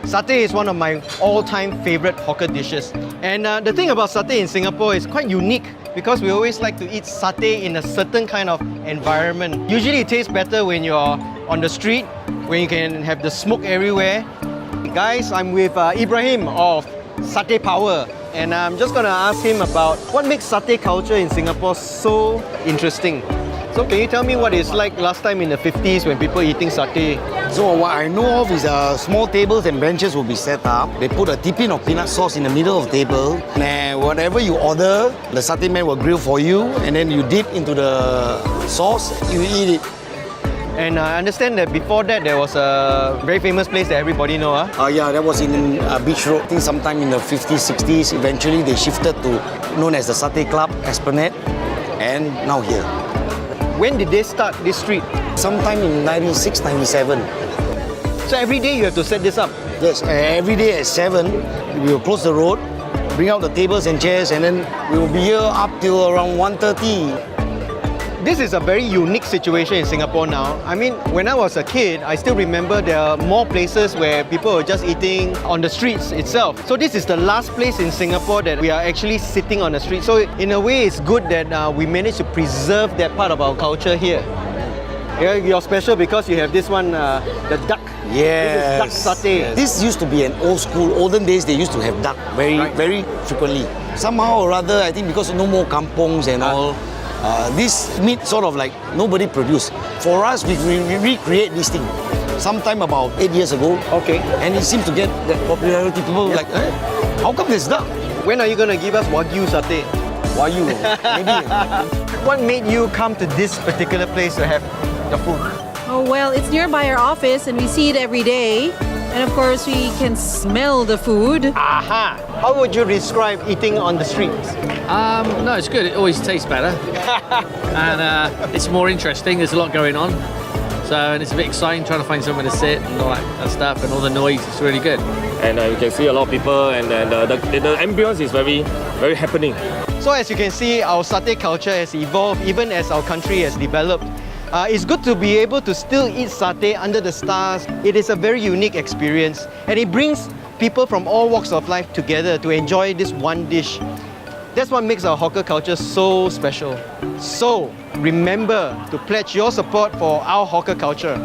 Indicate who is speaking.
Speaker 1: Satay is one of my all-time favorite hawker dishes. And the thing about satay in Singapore is quite unique because we always like to eat satay in a certain kind of environment. Usually it tastes better when you're on the street, when you can have the smoke everywhere. Guys, I'm with Ibrahim of Satay Power, and I'm just gonna ask him about what makes satay culture in Singapore so interesting. So can you tell me what it's like last time in the 50s when people eating satay?
Speaker 2: So what I know of is small tables and benches will be set up. They put a tipping of peanut sauce in the middle of the table. And whatever you order, the satay man will grill for you, and then you dip into the sauce, you eat it.
Speaker 1: And I understand that before that there was a very famous place that everybody know.
Speaker 2: Yeah, that was in Beach Road. I think sometime in the 50s, 60s. Eventually they shifted to known as the Satay Club, Esplanade, and now here.
Speaker 1: When did they start this street?
Speaker 2: Sometime in 96, 97.
Speaker 1: So every day you have to set this up?
Speaker 2: Yes, every day at 7, we will close the road, bring out the tables and chairs, and then we will be here up till around 1:30.
Speaker 1: This is a very unique situation in Singapore now. I mean, when I was a kid, I still remember there are more places where people were just eating on the streets itself. So this is the last place in Singapore that we are actually sitting on the street. So in a way, it's good that we managed to preserve that part of our culture here. Yeah, you're special because you have this one, the duck.
Speaker 2: Yes.
Speaker 1: This is duck satay.
Speaker 2: Yes. This used to be an old school. Olden days, they used to have duck very frequently. Somehow or other, I think because no more kampongs and all, this meat sort of like nobody produced. For us, we recreate this thing sometime about 8 years ago.
Speaker 1: Okay.
Speaker 2: And it seems to get that popularity. People like, how come there's duck?
Speaker 1: When are you going to give us Wagyu satay?
Speaker 2: Wagyu, maybe.
Speaker 1: What made you come to this particular place to have the food?
Speaker 3: Oh, well, it's nearby our office and we see it every day. And of course, we can smell the food.
Speaker 1: Aha! How would you describe eating on the streets?
Speaker 4: No, it's good. It always tastes better. And it's more interesting. There's a lot going on. So, and it's a bit exciting trying to find somewhere to sit and all that stuff and all the noise. It's really good.
Speaker 5: And you can see a lot of people, and the ambience is very happening.
Speaker 1: So as you can see, our satay culture has evolved even as our country has developed. It's good to be able to still eat satay under the stars. It is a very unique experience, and it brings people from all walks of life together to enjoy this one dish. That's what makes our hawker culture so special. So remember to pledge your support for our hawker culture.